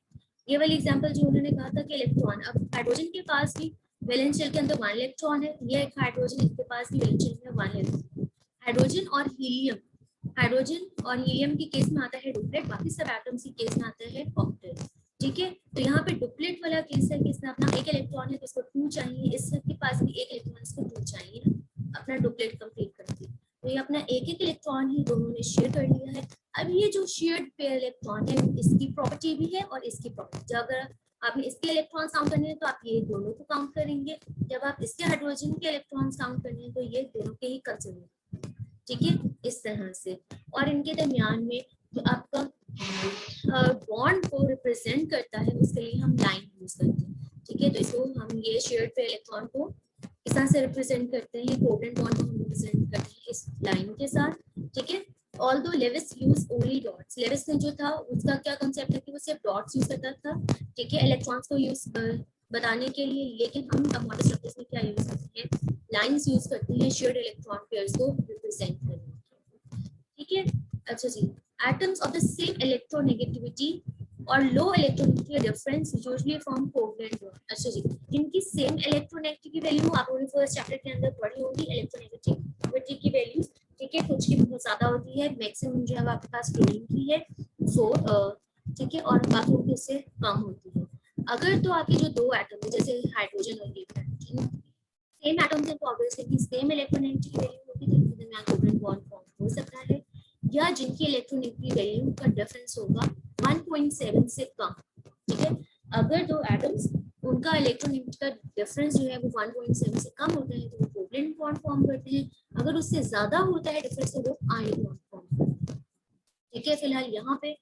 ये वाली एग्जांपल जो उन्होंने कहा था कि इलेक्ट्रॉन, अब हाइड्रोजन के पास भी वैलेंस शेल के अंदर 1 इलेक्ट्रॉन है, ये एक हाइड्रोजन, इसके पास भी वैलेंस शेल में 1 इलेक्ट्रॉन। हाइड्रोजन और हीलियम की केस में आता है डुप्लेट, बाकी सब एटम्स की केस में आता है ऑक्टेट। ठीक है, तो यहाँ पे डुप्लेट वाला केस है कि इसमें अपना एक इलेक्ट्रॉन है तो इसको 2 चाहिए, इसके पास भी एक इलेक्ट्रॉन, इसको 2 चाहिए अपना डुप्लेट कंप्लीट करके। तो ये अपना एक इलेक्ट्रॉन ही दोनों ने शेयर कर लिया है। अब ये जो शेयर्ड पेयर इलेक्ट्रॉन है, इसकी प्रॉपर्टी भी है और इसकी प्रॉपर्टी, अगर आपने इसके इलेक्ट्रॉन काउंट करने हैं तो आप ये दोनों को काउंट करेंगे, जब आप इसके हाइड्रोजन के इलेक्ट्रॉन काउंट करने हैं तो ये दोनों के ही कंसिडर। ठीक है, इस तरह से। और इनके दरमियान में जो आपका बॉन्ड को रिप्रेजेंट करता है उसके लिए हम लाइन यूज करते हैं। ठीक है, तो इसको हम ये शेयर्ड पेयर इलेक्ट्रॉन को इस तरह से रिप्रेजेंट करते हैं, ये कोवेलेंट बॉन्ड को हम रिप्रेजेंट करते हैं इस लाइन के साथ। ठीक है, although Lewis use only dots, Lewis ने जो था उसका क्या कंसेप्ट है कि वो सिर्फ डॉट्स यूज करता था, ठीक है, इलेक्ट्रॉन्स को यूज बताने के लिए, लेकिन हम अब मॉडर्न स्ट्रक्चर्स में क्या यूज करते हैं, लाइंस यूज करते हैं शेयर्ड इलेक्ट्रॉन पेयर्स को रिप्रेजेंट करने। ठीक है, अच्छा जी, atoms of the same electronegativity और low electronegativity difference usually form covalent bond. अच्छा जी, इनकी सेम इलेक्ट्रोनेगेटिविटी की वैल्यू आपने फर्स्ट चैप्टर के अंदर पढ़ी होगी, इलेक्ट्रोनेगेटिविटी की वैल्यू। ठीक है, कुछ की बहुत ज्यादा होती है, मैक्सिमम जो है आपके पास क्लोरीन की है 4, ठीक है, और बाकी की इससे कम होती है। अगर तो आपके जो दो एटम है जैसे हाइड्रोजन और हीलियम सेम एटम्स हैं तो ऑब्वियसली सेम इलेक्ट्रोनेगेटिविटी वैल्यू होगी, तो इनके दरमियान कोवेलेंट बॉन्ड फॉर्म हो सकता है, या जिनकी इलेक्ट्रोनेगेटिविटी वैल्यू का डिफरेंस होगा 1.7 से कम। ठीक है, अगर दो एटम्स उनका इलेक्ट्रोनेगेटिविटी का डिफरेंस जो है वो 1.7 से कम होता है तो वो कोवेलेंट बॉन्ड फॉर्म करते हैं, अगर उससे ज्यादा होता है डिफरेंस तो वो आयन बॉन्ड फॉर्म करते हैं। ठीक है, फिलहाल यहाँ पे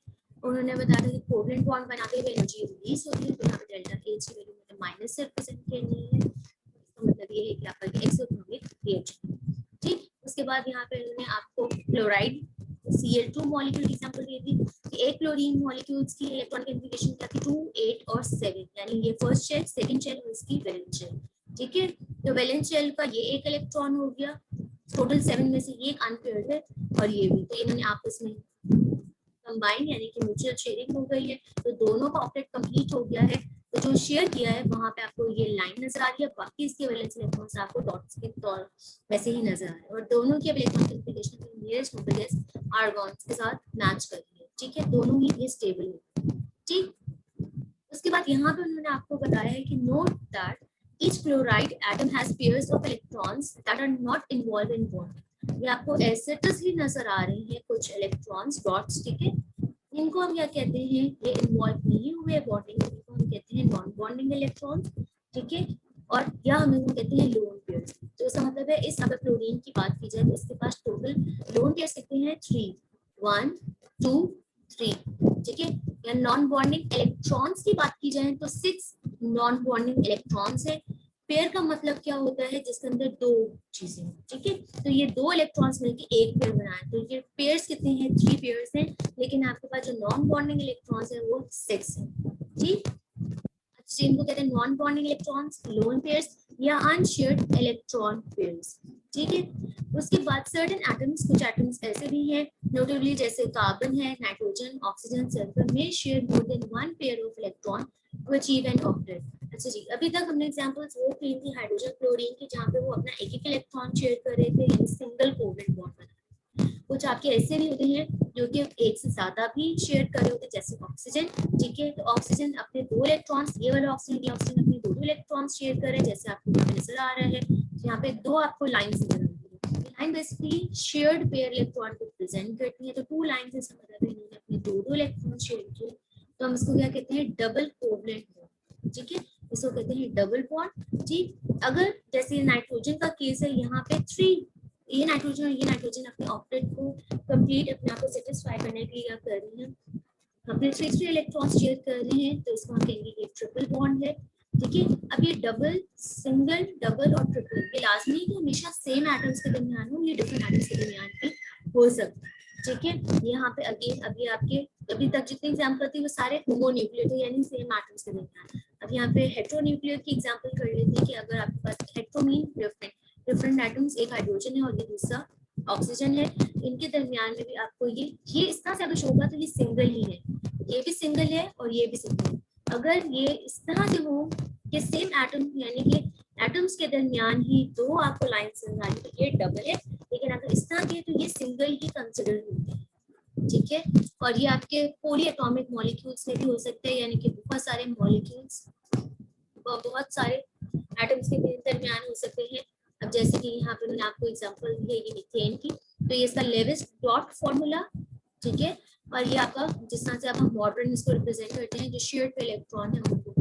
उन्होंने बताया था कि कोवेलेंट बॉन्ड बनाते हुए एनर्जी रिलीज होती है, तो यहाँ पे डेल्टा H की वैल्यू मैंने माइनस से रिप्रेजेंट करनी है, इसका मतलब ये है कि आपका एक्सोथर्मिक रिएक्शन। ठीक, उसके बाद यहाँ पे उन्होंने आपको क्लोराइड Cl2 मॉलिक्यूल की एग्जांपल दी थी कि एक क्लोरीन मॉलिक्यूल्स की इलेक्ट्रॉन कॉन्फ़िगरेशन क्या थी 2, 8 और 7, यानी ये फर्स्ट शेल, सेकंड शेल और इसकी वैलेंस शेल। ठीक है, तो वैलेंस शेल का ये एक इलेक्ट्रॉन हो गया, टोटल 7 में से ये एक अनपेयर्ड है और ये भी, तो इन्होंने आपस में कंबाइन यानी कि म्यूचुअल शेयरिंग हो गई है, तो दोनों का ऑक्टेट कंप्लीट हो गया है। तो जो शेयर किया है वहां पे आपको ये लाइन नजर आ रही है, बाकी इसके वैलेंस इलेक्ट्रॉन्स आपको डॉट्स के तौर वैसे ही नजर आ रहे हैं, और दोनों की इलेक्ट्रॉन कॉन्फ़िगरेशन नियरेस्ट न्यूक्लियस आर्गॉन्स के साथ मैच कर रही है। ठीक है, दोनों ही ये स्टेबल है। ठीक, उसके बाद यहाँ पे उन्होंने आपको बताया है कि note that each chloride atom has pairs of electrons that are not involved in bond। ये आपको एसेट्स ही नजर आ रहे हैं कुछ इलेक्ट्रॉन्स डॉट्स। ठीक है, इनको हम क्या कहते हैं, ये इन्वॉल्व नहीं हुए बॉन्डिंग, इनको हम कहते हैं नॉन बॉन्डिंग इलेक्ट्रॉन्स। ठीक है, और या हम इनको कहते हैं लोन पेयर्स। तो इसका मतलब है इस अगर क्लोरीन की बात की जाए तो इसके पास टोटल लोन पेयर्स कितने हैं 3, 1 2 3। ठीक है, या नॉन बॉन्डिंग इलेक्ट्रॉन्स की बात की जाए तो 6 नॉन बॉन्डिंग इलेक्ट्रॉन्स है। पेयर का मतलब क्या होता है जिसके अंदर दो चीजें हैं। ठीक है, तो ये दो इलेक्ट्रॉन्स मिलकर एक पेयर बनाए, तो ये पेयर्स कितने हैं 3 पेयर्स हैं, लेकिन आपके पास जो नॉन बॉन्डिंग इलेक्ट्रॉन्स है वो 6 है। ठीक, अच्छा इनको कहते हैं non bonding electrons, lone pairs या अनशेयर्ड इलेक्ट्रॉन पेयर्स। ठीक है, उसके बाद सर्टेन एटम्स, कुछ एटम्स ऐसे भी हैं नोटेबली जैसे कार्बन है, नाइट्रोजन, ऑक्सीजन, सल्फर में share more than one pair of electron to achieve an octet. अच्छा जी, अभी तक हमने एग्जांपल्स वो की थी हाइड्रोजन क्लोरीन की जहाँ पे वो अपना एक एक इलेक्ट्रॉन शेयर कर रहे थे, यानी सिंगल कोवेलेंट बॉन्ड बना। कुछ आपके ऐसे भी होते हैं जो कि एक से ज्यादा भी शेयर कर रहे होते हैं जैसे ऑक्सीजन। ठीक है, तो ऑक्सीजन अपने 2 इलेक्ट्रॉन्स, ये वाला ऑक्सीजन अपने 2 इलेक्ट्रॉन्स शेयर कर रहे हैं, जैसे आपको नजर आ रहा है यहाँ पे 2 आपको लाइंस नजर आ रही है। Line basically shared pair electron को प्रेजेंट करती है, तो 2 लाइंस से मतलब है इन्होंने अपने 2 इलेक्ट्रॉन शेयर किए, तो हम इसको क्या कहते हैं डबल कोवेलेंट बॉन्ड। ठीक है, इसको कहते हैं डबल बॉन्ड। ठीक, अगर जैसे नाइट्रोजन का केस है यहाँ पे 3, ये नाइट्रोजन और ये नाइट्रोजन अपने ऑक्टेट को कंप्लीट अपने आप को सेटिस्फाई करने के लिए क्या कर रही हैं, अपने 3 इलेक्ट्रॉन शेयर कर रहे हैं, तो इसको हम कहेंगे ये ट्रिपल बॉन्ड है। ठीक है, अब ये डबल, सिंगल, डबल और ट्रिपल ये लाजमी है कि हमेशा सेम एटम्स के दरमियान हो, ये डिफरेंट एटम्स के दरमियान भी हो सकता है। ठीक है, यहाँ पे अगेन अभी आपके अभी तक जितने एग्जांपल थे वो सारे होमोन्यूक्लियर थे, यानी सेम एटम्स के दरमियान। अब यहाँ पे हेटेरोन्यूक्लियर की एग्जांपल कर लेते हैं कि अगर आपके पास हेटेरो मीन डिफरेंट एटम्स, एक हाइड्रोजन है और ये दूसरा ऑक्सीजन है, इनके दरमियान में भी आपको ये इस तरह से अगर होगा तो ये सिंगल ही है, ये भी सिंगल है और ये भी सिंगल है। अगर ये इस तरह से हो कि सेम एटम यानी कि एटम्स के दरमियान ही दो आपको लाइंस नजर आ रही तो ये डबल है, लेकिन अगर इस तरह के तो ये सिंगल ही कंसिडर होते हैं, ठीक है। और ये आपके पॉली एटॉमिक मॉलिक्यूल्स में भी हो सकते हैं, यानी कि बहुत सारे मॉलिक्यूल्स, बहुत सारे एटम्स के दरमियान हो सकते हैं। अब जैसे कि यहाँ पे मैंने आपको एग्जांपल दी है ये मीथेन की, तो ये इसका लेविस डॉट फॉर्मूला, ठीक है। और ये आपका जिस तरह से आप हम मॉडर्न इसको रिप्रेजेंट करते हैं जो शेयर्ड पे इलेक्ट्रॉन है उनको,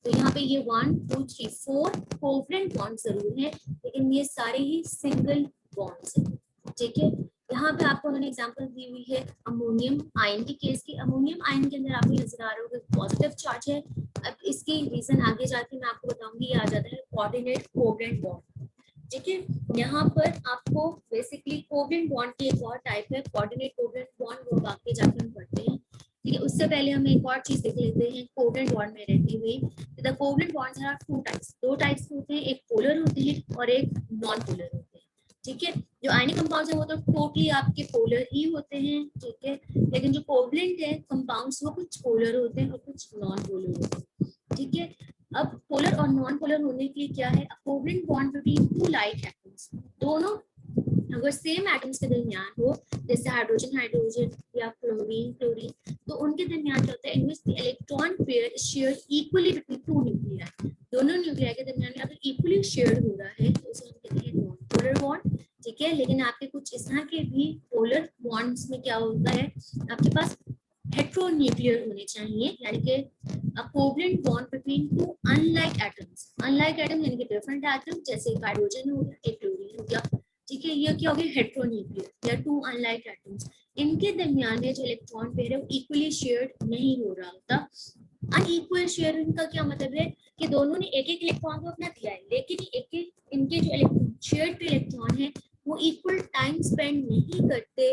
तो यहाँ पे ये 1 2 3 4 कोवलेंट बॉन्ड जरूर है, लेकिन ये सारे ही सिंगल बॉन्ड्स हैं, ठीक है। यहाँ पे आपको मैंने एग्जांपल दी हुई है अमोनियम आयन की केस की। अमोनियम आयन के अंदर आपको नजर आ रहा होगा पॉजिटिव चार्ज है। अब इसकी रीजन आगे जाके मैं आपको बताऊंगी, ये आ जाता है कोऑर्डिनेट कोवलेंट बॉन्ड, ठीक है। यहाँ पर आपको बेसिकली कोवलेंट बॉन्ड की एक और टाइप है कोऑर्डिनेट कोवलेंट बॉन्ड, वो आगे जाकर हम पढ़ते हैं, ठीक है। उससे पहले हम एक और चीज देख लेते हैं कोवलेंट बॉन्ड में रहती हुई। The covalent bonds are two types, दो टाइप्स होते हैं, एक पोलर होते हैं और एक नॉन पोलर होते हैं, ठीक है। जो आयनिक कंपाउंड्स है वो तो टोटली आपके पोलर ही होते हैं, ठीक है, लेकिन जो कोवलेंट है कंपाउंड्स वो कुछ पोलर होते हैं और कुछ नॉन पोलर होते हैं, ठीक है। अब पोलर और नॉन पोलर होने के लिए क्या है, covalent bond between two like atoms, दोनों अगर सेम एटम्स के दरमियान हो, जैसे हाइड्रोजन हाइड्रोजन या क्लोरीन क्लोरीन, तो उनके दरमियान क्या होता है, इनमें the electron pair is shared equally between two nuclei, दोनों न्यूक्लियाई के दरमियान अगर इक्वली शेयर्ड हो रहा है तो उसे हम कहते हैं नॉन पोलर बॉन्ड, ठीक है। लेकिन आपके कुछ इस तरह के भी पोलर बॉन्ड्स में क्या होता है, आपके पास हेट्रोन्यूक्लियर होने चाहिए, यानी कि a covalent bond between two unlike atoms, unlike atom यानी कि different atom, जैसे एक हाइड्रोजन हो गया एक क्लोरीन हो गया, ठीक है। ये क्या हो गया हेट्रोन्यूक्लियर या टू अनलाइक एटम्स, इनके दरमियान में जो इलेक्ट्रॉन पेयर है वो इक्वली शेयर्ड नहीं हो रहा होता। अनइक्वल शेयरिंग का क्या मतलब है कि दोनों ने एक एक इलेक्ट्रॉन को अपना दिया है, लेकिन एक एक इनके जो शेयर्ड इलेक्ट्रॉन है वो इक्वल टाइम स्पेंड नहीं करते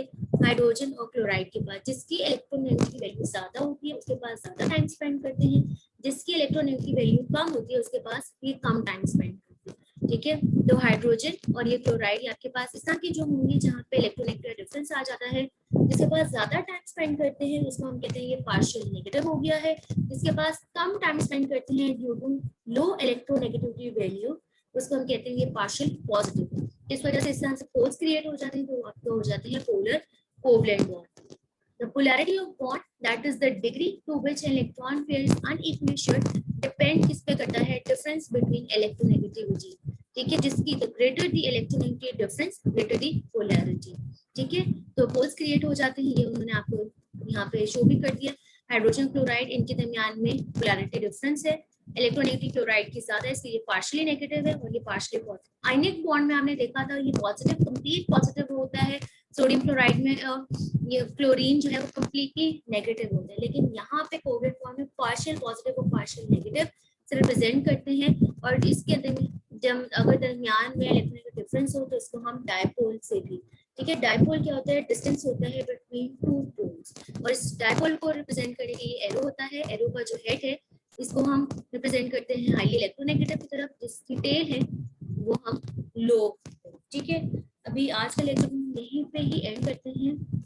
हाइड्रोजन और क्लोराइड के पास, जिसकी इलेक्ट्रोनेगेटिव वैल्यू ज्यादा होती है उसके पास ज्यादा टाइम स्पेंड करते हैं, जिसकी इलेक्ट्रोनेगेटिव वैल्यू कम होती है उसके पास ये कम टाइम स्पेंड करते हैं, ठीक है। तो हाइड्रोजन और ये क्लोराइड आपके पास इस तरह की जो होंगी जहाँ पे इलेक्ट्रोनेगेटिव डिफरेंस आ जाता है, जिसके पास ज्यादा टाइम स्पेंड करते हैं उसको हम कहते हैं ये पार्शियल नेगेटिव हो गया है, जिसके पास कम टाइम स्पेंड करते हैं due to low electronegativity value उसको हम कहते हैं ये पार्शियल पॉजिटिव। इस वजह से इस तरह से पोल्स क्रिएट हो जाते हैं, तो आपको हो जाते हैं polar covalent bond. The polarity of bond, that is the degree to which an electron pair is unequally shared, depend किस पे करता है, difference between electronegativity, ठीक है, जिसकी the greater the electronegativity difference, greater the polarity, ठीक है। तो पोल्स क्रिएट हो जाते हैं, ये उन्होंने आपको यहाँ पे शो भी कर दिया। हाइड्रोजन क्लोराइड इनके दरमियान में पोलैरिटी डिफरेंस है, इलेक्ट्रोनेगेटिव क्लोराइड की ज्यादा है इसलिए ये पार्शियली नेगेटिव है और ये पार्शियली पॉजिटिव। आयनिक बॉन्ड में आपने देखा था ये पॉजिटिव कंप्लीट पॉजिटिव होता है, सोडियम क्लोराइड में ये क्लोरीन जो है वो कंप्लीटली नेगेटिव होता है, लेकिन यहाँ पे कोवलेंट बॉन्ड में पार्शियल पॉजिटिव और पार्शियल नेगेटिव से रिप्रेजेंट करते हैं। और इसके अंदर जब अगर दरमियान में इलेक्ट्रोनेगेटिव डिफरेंस हो तो इसको हम डायपोल से भी, ठीक है। डायपोल क्या होता है, डिस्टेंस होता है बिटवीन टू पोल्स, और इस डायपोल को रिप्रेजेंट करने के लिए एरो होता है, एरो का जो हेड है इसको हम रिप्रेजेंट करते हैं हाईली इलेक्ट्रोनेगेटिव की तरफ, जिसकी टेल है वो हम लो, ठीक है। अभी आज का लेक्चर हम यहीं पे ही एंड करते हैं।